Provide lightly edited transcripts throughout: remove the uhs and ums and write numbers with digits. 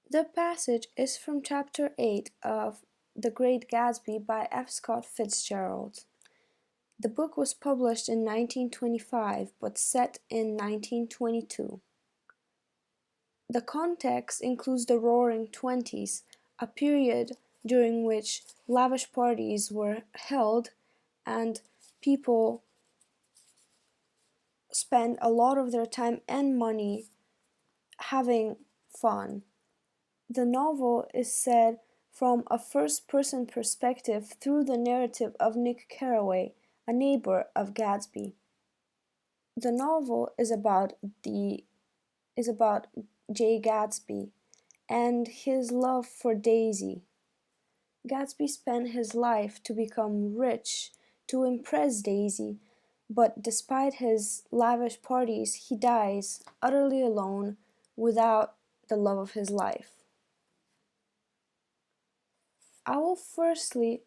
The passage is from chapter 8 of The Great Gatsby by F. Scott Fitzgerald. The book was published in 1925 but set in 1922. The context includes the Roaring Twenties, a period during which lavish parties were held and people spent a lot of their time and money having fun. The novel is set from a first-person perspective through the narrative of Nick Carraway, a neighbor of Gatsby. The novel is about Jay Gatsby and his love for Daisy. Gatsby spent his life to become rich, to impress Daisy, but despite his lavish parties, he dies utterly alone without the love of his life. I will firstly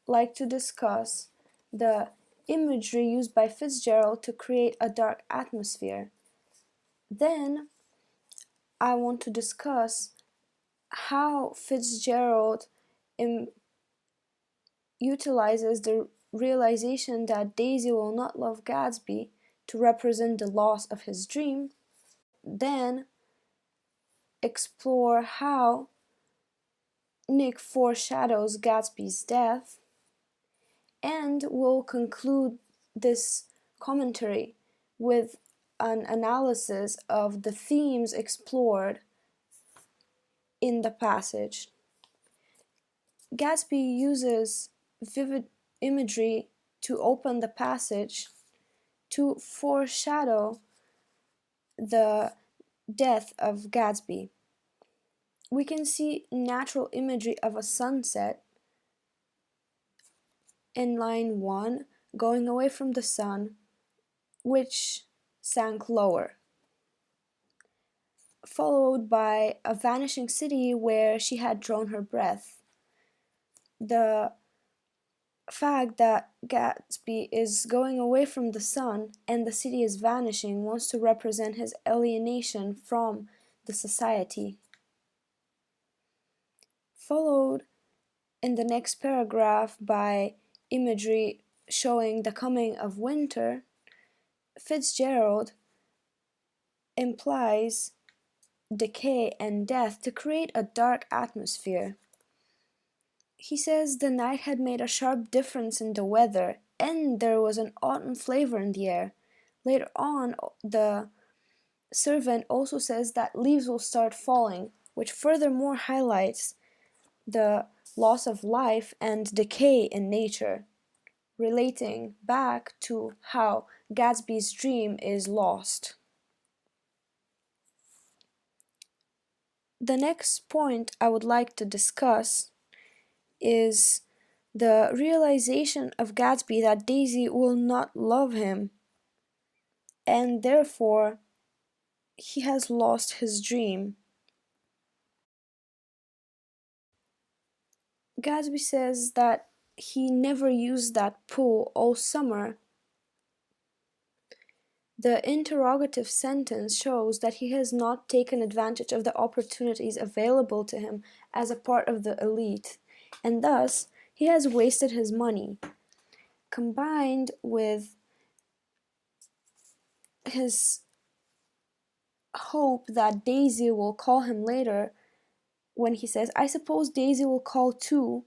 like to discuss the imagery used by Fitzgerald to create a dark atmosphere. Then I want to discuss how Fitzgerald utilizes the realization that Daisy will not love Gatsby to represent the loss of his dream. Then explore how Nick foreshadows Gatsby's death, and we'll conclude this commentary with an analysis of the themes explored in the passage. Gatsby uses vivid imagery to open the passage to foreshadow the death of Gatsby. We can see natural imagery of a sunset in line 1, going away from the sun, which sank lower, followed by a vanishing city where she had drawn her breath. The fact that Gatsby is going away from the sun and the city is vanishing wants to represent his alienation from the society. Followed in the next paragraph by imagery showing the coming of winter, Fitzgerald implies decay and death to create a dark atmosphere. He says the night had made a sharp difference in the weather, and there was an autumn flavor in the air. Later on, the servant also says that leaves will start falling, which furthermore highlights the loss of life and decay in nature, relating back to how Gatsby's dream is lost. The next point I would like to discuss is the realization of Gatsby that Daisy will not love him, and therefore he has lost his dream. Gatsby says that he never used that pool all summer. The interrogative sentence shows that he has not taken advantage of the opportunities available to him as a part of the elite, and thus he has wasted his money. Combined with his hope that Daisy will call him later, when he says, "I suppose Daisy will call too."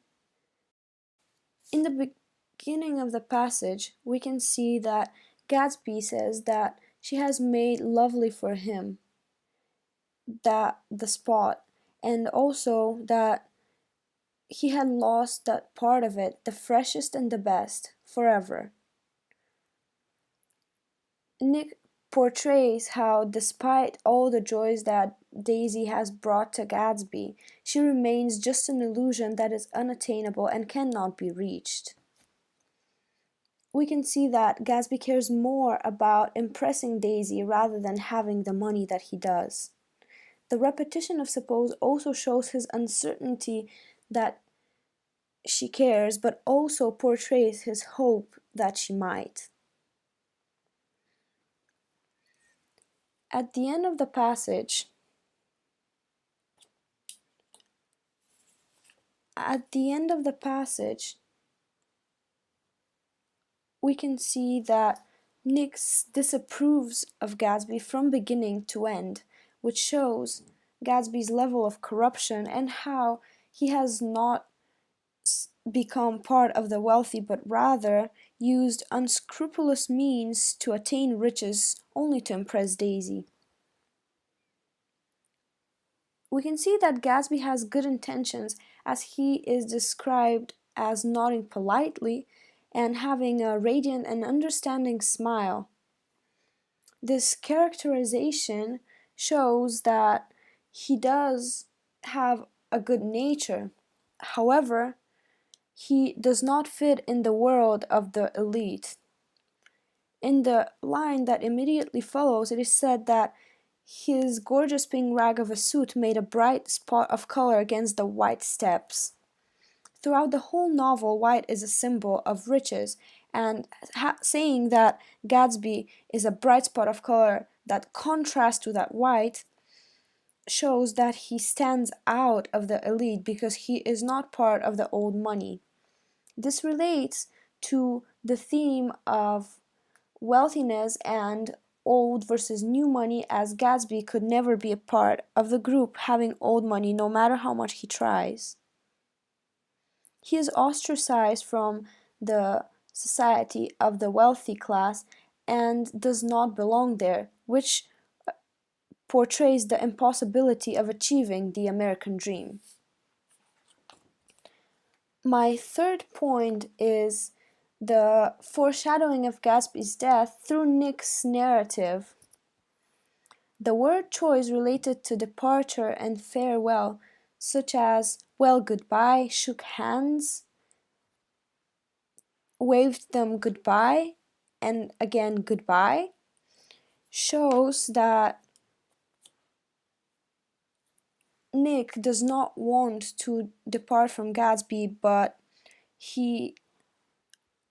In the beginning of the passage, we can see that Gatsby says that she has made lovely for him that the spot, and also that he had lost that part of it, the freshest and the best, forever. Nick portrays how, despite all the joys that Daisy has brought to Gatsby, she remains just an illusion that is unattainable and cannot be reached. We can see that Gatsby cares more about impressing Daisy rather than having the money that he does. The repetition of suppose also shows his uncertainty that she cares, but also portrays his hope that she might. At the end of the passage, At the end of the passage, we can see that Nick disapproves of Gatsby from beginning to end, which shows Gatsby's level of corruption and how he has not become part of the wealthy but rather used unscrupulous means to attain riches only to impress Daisy. We can see that Gatsby has good intentions as he is described as nodding politely and having a radiant and understanding smile. This characterization shows that he does have a good nature. However, he does not fit in the world of the elite. In the line that immediately follows, it is said that his gorgeous pink rag of a suit made a bright spot of color against the white steppes. Throughout the whole novel, white is a symbol of riches, and saying that Gatsby is a bright spot of color that contrasts to that white shows that he stands out of the elite because he is not part of the old money. This relates to the theme of wealthiness and old versus new money, as Gatsby could never be a part of the group having old money no matter how much he tries. He is ostracized from the society of the wealthy class and does not belong there, which portrays the impossibility of achieving the American dream. My third point is the foreshadowing of Gatsby's death through Nick's narrative. The word choice related to departure and farewell, such as well, goodbye, shook hands, waved them goodbye, and again goodbye, shows that Nick does not want to depart from Gatsby, but he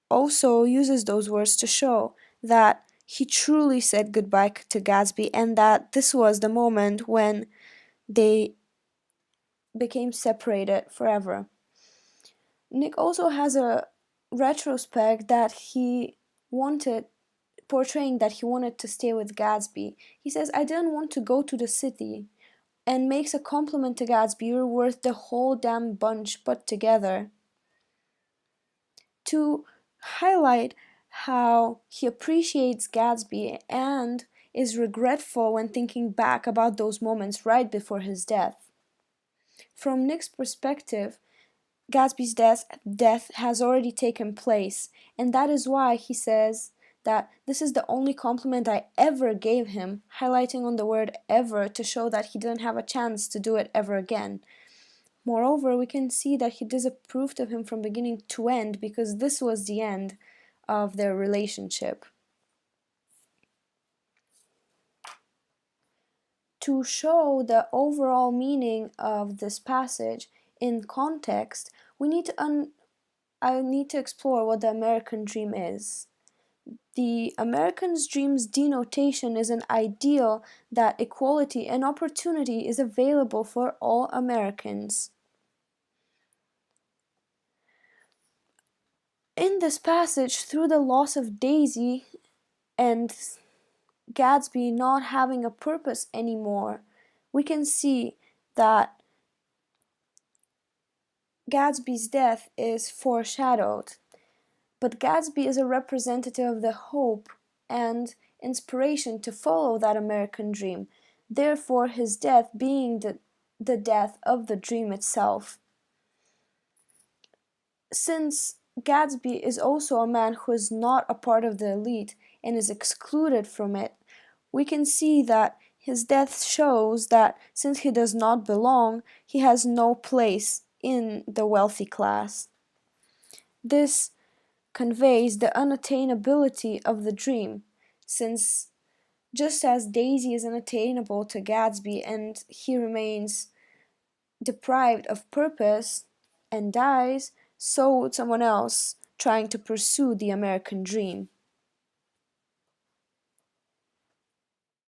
also uses those words to show that he truly said goodbye to Gatsby and that this was the moment when they became separated forever. Nick also has a retrospect that he wanted, portraying that he wanted to stay with Gatsby. He says, I didn't want to go to the city, and makes a compliment to Gatsby, you're worth the whole damn bunch put together. To highlight how he appreciates Gatsby and is regretful when thinking back about those moments right before his death. From Nick's perspective, Gatsby's death has already taken place, and that is why he says that this is the only compliment I ever gave him, highlighting on the word ever to show that he didn't have a chance to do it ever again. Moreover, we can see that he disapproved of him from beginning to end because this was the end of their relationship. To show the overall meaning of this passage in context, I need to explore what the American dream is. The American dream's denotation is an ideal that equality and opportunity is available for all Americans. In this passage, through the loss of Daisy and Gatsby not having a purpose anymore, we can see that Gatsby's death is foreshadowed. But Gatsby is a representative of the hope and inspiration to follow that American dream, therefore his death being the death of the dream itself. Since Gatsby is also a man who is not a part of the elite and is excluded from it, we can see that his death shows that since he does not belong, he has no place in the wealthy class. This conveys the unattainability of the dream, since just as Daisy is unattainable to Gatsby and he remains deprived of purpose and dies, so would someone else trying to pursue the American dream.